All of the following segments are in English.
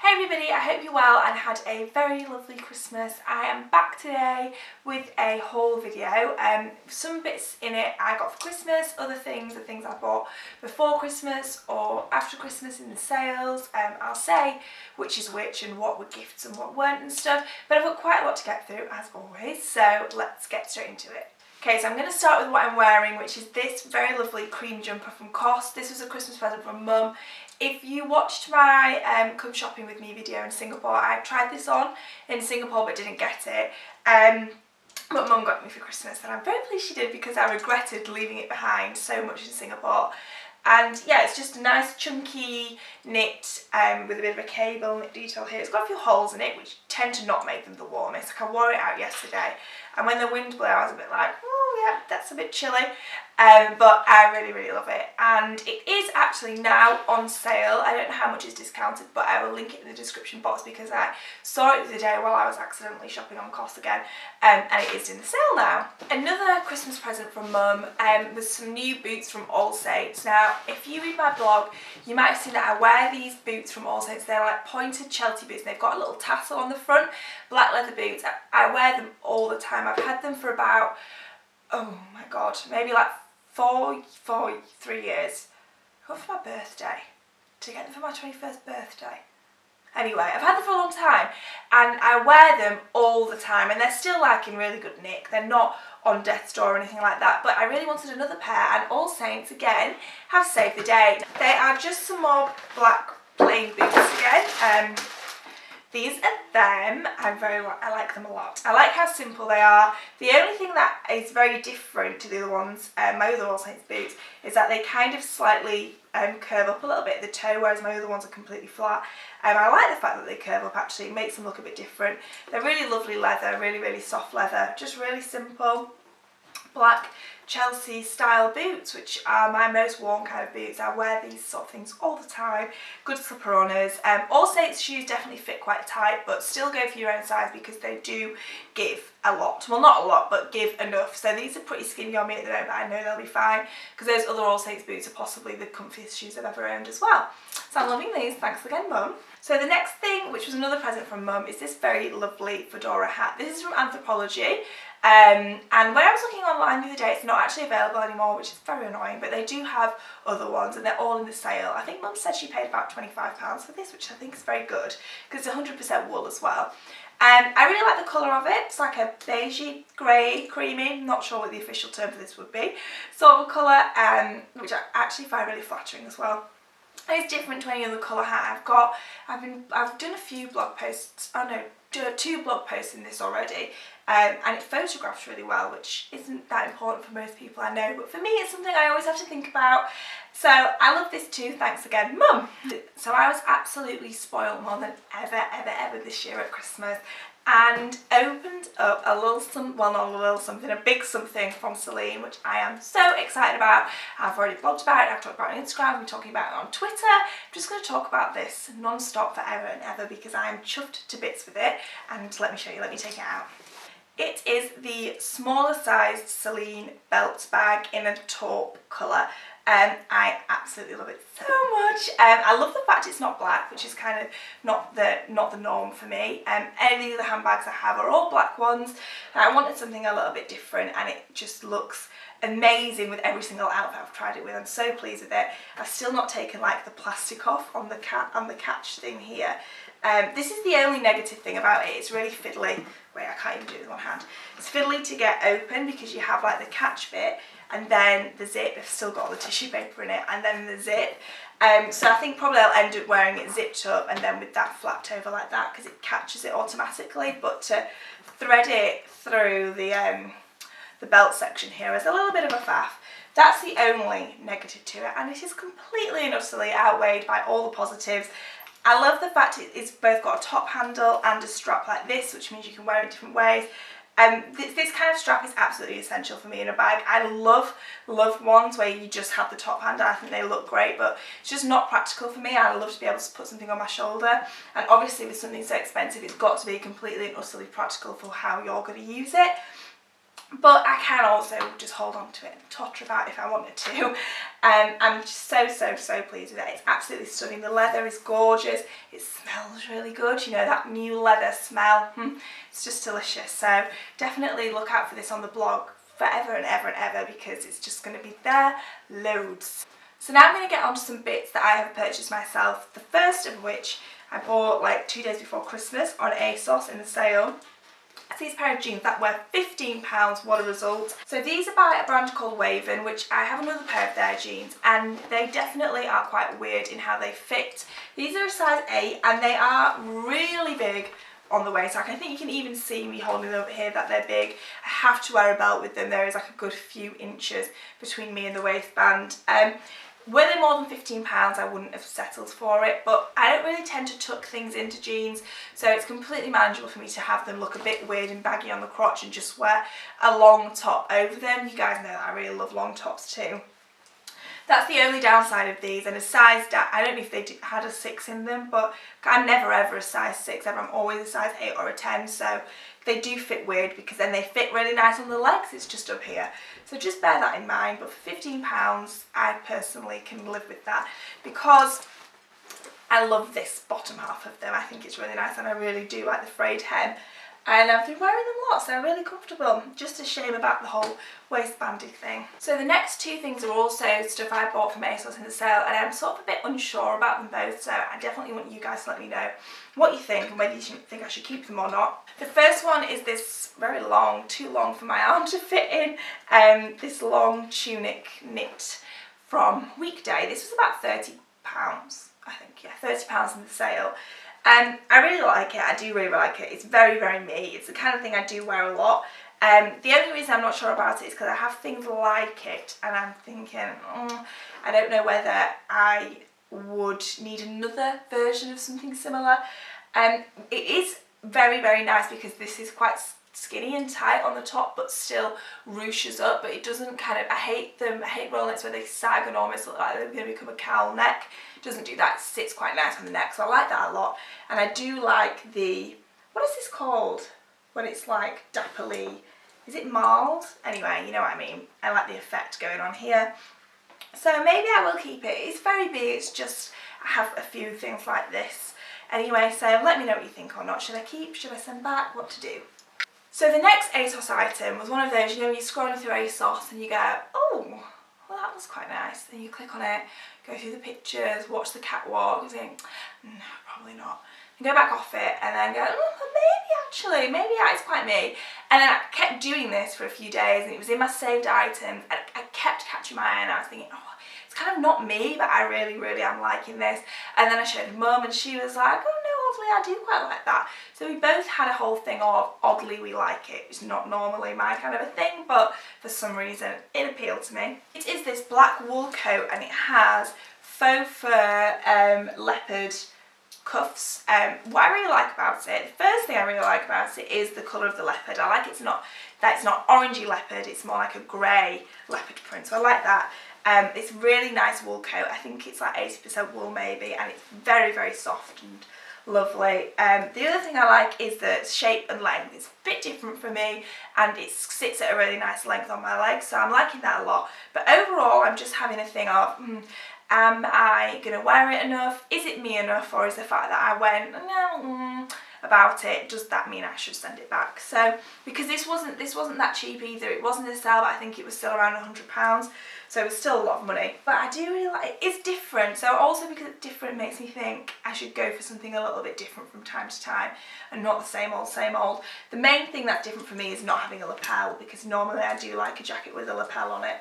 Hey everybody, I hope you're well and had a very lovely Christmas. I am back today with a haul video. Some bits in it I got for Christmas, other things are things I bought before Christmas or after Christmas in the sales. I'll say which is which and what were gifts and what weren't and stuff, but I've got quite a lot to get through as always, so let's get straight into it. Okay, so I'm going to start with what I'm wearing, which is this very lovely cream jumper from COS. This was a Christmas present from Mum. If you watched my come shopping with me video in Singapore, I tried this on in Singapore but didn't get it. But Mum got me for Christmas and I'm very pleased she did because I regretted leaving it behind so much in Singapore. And yeah, it's just a nice chunky knit with a bit of a cable knit detail here. It's got a few holes in it which tend to not make them the warmest. Like I wore it out yesterday and when the wind blew I was a bit like, oh yeah, that's a bit chilly. But I really love it, and it is actually now on sale. I don't know how much is discounted, but I will link it in the description box because I saw it the other day while I was accidentally shopping on COS again, and it is in the sale now. Another Christmas present from Mum was some new boots from All Saints. Now, if you read my blog, you might have seen that I wear these boots from All Saints. They're like pointed Chelsea boots. They've got a little tassel on the front, black leather boots. I wear them all the time. I've had them for about, oh my god, maybe like 3 years. I got for my birthday, to get them for my 21st birthday. Anyway, I've had them for a long time and I wear them all the time and they're still like in really good nick. They're not on death's door or anything like that, but I really wanted another pair and All Saints again have saved the day. They are just some more black plain boots again. These are them. I like them a lot. I like how simple they are. The only thing that is very different to the other ones, my other All Saints boots, is that they kind of slightly curve up a little bit at the toe, whereas my other ones are completely flat. I like the fact that they curve up actually. It makes them look a bit different. They're really lovely leather, really soft leather, just really simple black Chelsea style boots, which are my most worn kind of boots. I wear these sort of things all the time. Good slipper-oners. All Saints shoes definitely fit quite tight, but still go for your own size because they do give a lot. Well, not a lot, but give enough. So these are pretty skinny on me at the moment, but I know they'll be fine because those other All Saints boots are possibly the comfiest shoes I've ever owned as well. So I'm loving these. Thanks again, Mum. So the next thing, which was another present from Mum, is this very lovely fedora hat. This is from Anthropologie. And when I was looking online the other day, it's not actually available anymore, which is very annoying, but they do have other ones and they're all in the sale. I think Mum said she paid about £25 for this, which I think is very good because it's 100% wool as well. I really like the colour of it. It's like a beigey, grey, creamy, not sure what the official term for this would be, sort of colour, which I actually find really flattering as well. It's different to any other colour hat I've got. I've done a few blog posts, two blog posts in this already, and it photographs really well, which isn't that important for most people I know, but for me it's something I always have to think about. So I love this too, thanks again, Mum. So I was absolutely spoiled more than ever this year at Christmas and opened up a big something from Seline, which I am so excited about. I've already blogged about it, I've talked about it on Instagram, I've been talking about it on Twitter. I'm just going to talk about this non-stop forever and ever because I am chuffed to bits with it, and let me show you, let me take it out. It is the smaller sized Seline belt bag in a taupe colour. I absolutely love it so much. I love the fact it's not black, which is kind of not the norm for me. Any of the other handbags I have are all black ones. I wanted something a little bit different and it just looks amazing with every single outfit I've tried it with. I'm so pleased with it. I've still not taken like the plastic off on the catch thing here. This is the only negative thing about it. It's really fiddly. Wait, I can't even do it with one hand. It's fiddly to get open because you have like the catch bit and then the zip. I've still got all the tissue paper in it, and then the zip. So I think probably I'll end up wearing it zipped up and then with that flapped over like that because it catches it automatically. But to thread it through the belt section here is a little bit of a faff. That's the only negative to it, and it is completely and utterly outweighed by all the positives. I love the fact it's both got a top handle and a strap like this, which means you can wear it different ways. This kind of strap is absolutely essential for me in a bag. I love ones where you just have the top handle. I think they look great, but it's just not practical for me. I love to be able to put something on my shoulder, and obviously with something so expensive, it's got to be completely and utterly practical for how you're going to use it. but I can also just hold on to it and totter about if I wanted to. I'm just so pleased with it. It's absolutely stunning. The leather is gorgeous. It smells really good. You know, that new leather smell. It's just delicious. So definitely look out for this on the blog forever and ever and ever, because it's just going to be there loads. So now I'm going to get on to some bits that I have purchased myself. The first of which I bought like 2 days before Christmas on Asos in the sale. These pair of jeans that were £15, what a result. So these are by a brand called Waven, which I have another pair of their jeans, and they definitely are quite weird in how they fit. These are a size 8 and they are really big on the waist. Like, I think you can even see me holding them up here that they're big. I have to wear a belt with them. There is like a good few inches between me and the waistband. Were they more than £15, I wouldn't have settled for it, but I don't really tend to tuck things into jeans, so it's completely manageable for me to have them look a bit weird and baggy on the crotch and just wear a long top over them. You guys know that I really love long tops too. That's the only downside of these, and a size down, I don't know if they had a 6 in them, but I'm never ever a size 6 ever. I'm always a size 8 or a 10, so they do fit weird because then they fit really nice on the legs. It's just up here. So just bear that in mind, but for £15 I personally can live with that, because I love this bottom half of them. I think it's really nice and I really do like the frayed hem. And I've been wearing them lots, they're really comfortable. Just a shame about the whole waistbandy thing. So the next 2 things are also stuff I bought from Asos in the sale, and I'm sort of a bit unsure about them both, so I definitely want you guys to let me know what you think and whether you think I should keep them or not. The first one is this very long, too long for my arm to fit in, this long tunic knit from Weekday. This was about £30, I think, yeah, £30 in the sale. I really like it. I do really like it. It's very me. It's the kind of thing I do wear a lot. The only reason I'm not sure about it is because I have things like it, and I'm thinking, I don't know whether I would need another version of something similar. It is very nice because this is quite skinny and tight on the top, but still ruches up, but it doesn't kind of, I hate roll necks where they sag and almost look like they're going to become a cowl neck. It doesn't do that. It sits quite nice on the neck, so I like that a lot. And I do like the, what is this called when it's like dapperly, is it marled? Anyway, you know what I mean. I like the effect going on here, so maybe I will keep it. It's very big, it's just I have a few things like this anyway, so let me know what you think or not. Should I keep, should I send back, what to do? So the next Asos item was one of those, you know, when you're scrolling through Asos and you go, oh, well that was quite nice. Then you click on it, go through the pictures, watch the catwalk, you think, no, probably not. And go back off it and then go, oh, maybe yeah, it's quite me. And then I kept doing this for a few days and it was in my saved items, and I kept catching my eye and I was thinking, oh, it's kind of not me, but I really am liking this. And then I showed Mum and she was like, oh no, oddly I do quite like that. So we both had a whole thing of oddly we like it. It's not normally my kind of a thing, but for some reason it appealed to me. It is this black wool coat and it has faux fur leopard cuffs. What I really like about it, the first thing I really like about it is the colour of the leopard. I like it's not orangey leopard, it's more like a grey leopard print, so I like that. It's really nice wool coat. I think it's like 80% wool maybe, and it's very soft and lovely. The other thing I like is the shape and length. It's a bit different for me and it sits at a really nice length on my legs, so I'm liking that a lot. But overall I'm just having a thing of, am I going to wear it enough? Is it me enough? Or is the fact that I went, no, about it, does that mean I should send it back? So, because this wasn't that cheap either, it wasn't a sale, but I think it was still around £100, so it was still a lot of money. But I do really like it. It's different, so also because it's different makes me think I should go for something a little bit different from time to time and not the same old. The main thing that's different for me is not having a lapel, because normally I do like a jacket with a lapel on it.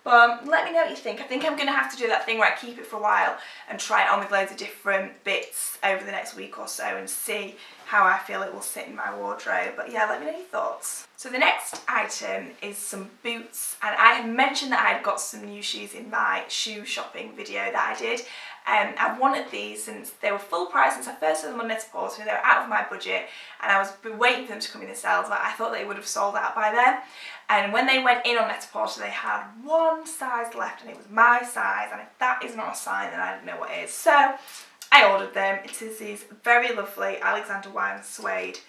But let me know what you think. I think I'm going to have to do that thing where I keep it for a while and try it on with loads of different bits over the next week or so and see how I feel it will sit in my wardrobe. But yeah, let me know your thoughts. So the next item is some boots, and I had mentioned that I'd got some new shoes in my shoe shopping video that I did. I've wanted these since they were full price since I first saw them on Net-a-Porter. They were out of my budget and I was waiting for them to come in the sales, but I thought they would have sold out by then. And when they went in on Net-a-Porter, they had one size left and it was my size, and if that is not a sign then I don't know what is. So I ordered them. It is these very lovely Alexander Wang suede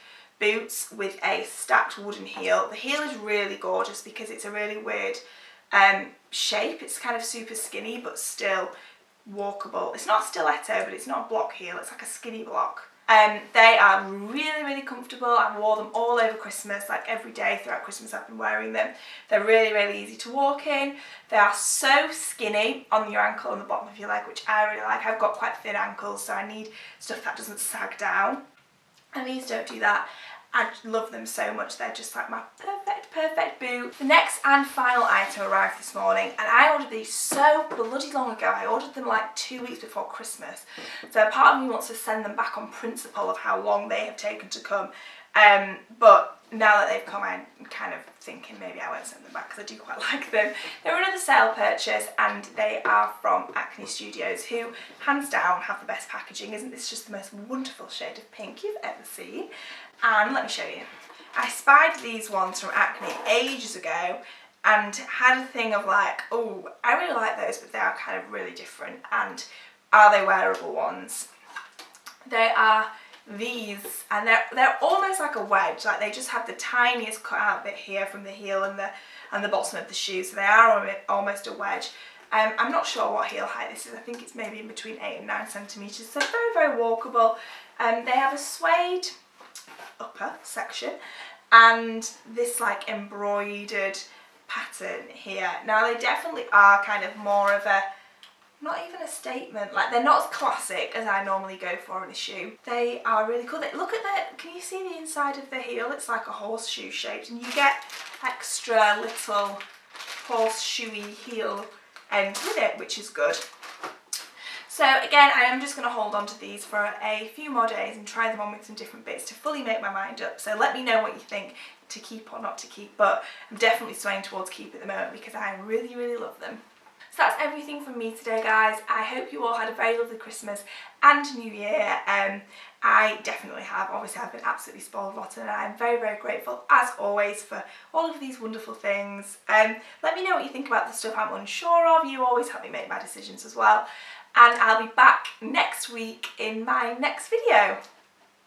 boots with a stacked wooden heel. The heel is really gorgeous because it's a really weird shape. It's kind of super skinny but still walkable. It's not a stiletto, but it's not a block heel, it's like a skinny block. They are really, really comfortable. I wore them all over Christmas, like every day throughout Christmas I've been wearing them. They're really, really easy to walk in. They are so skinny on your ankle and the bottom of your leg, which I really like. I've got quite thin ankles, so I need stuff that doesn't sag down. And these don't do that. I love them so much. They're just like my perfect boot. The next and final item arrived this morning, and I ordered these so bloody long ago. I ordered them like 2 weeks before Christmas. So part of me wants to send them back on principle of how long they have taken to come. But now that they've come, I'm kind of thinking maybe I won't send them back because I do quite like them. They're another sale purchase, and they are from Acne Studios, who hands down have the best packaging. Isn't this just the most wonderful shade of pink you've ever seen? And let me show you. I spied these ones from Acne ages ago and had a thing of like, oh, I really like those, but they are kind of really different. And are they wearable ones? They are these, and they're almost like a wedge. Like they just have the tiniest cut out bit here from the heel and the bottom of the shoe, so they are almost a wedge. I'm not sure what heel height this is. I think it's maybe in between 8 and 9 centimetres. So very, very walkable. They have a suede upper section and this like embroidered pattern here. Now they definitely are kind of more of a, not even a statement, like they're not as classic as I normally go for in a shoe. They are really cool. Look at that, can you see the inside of the heel? It's like a horseshoe shaped, and you get extra little horseshoey heel end with it, which is good. So again, I am just going to hold on to these for a few more days and try them on with some different bits to fully make my mind up. So let me know what you think, to keep or not to keep, but I'm definitely swaying towards keep at the moment because I really, really love them. So that's everything from me today, guys. I hope you all had a very lovely Christmas and New Year. I definitely have. Obviously, I've been absolutely spoiled rotten, and I'm very, very grateful, as always, for all of these wonderful things. Let me know what you think about the stuff I'm unsure of. You always help me make my decisions as well. And I'll be back next week in my next video.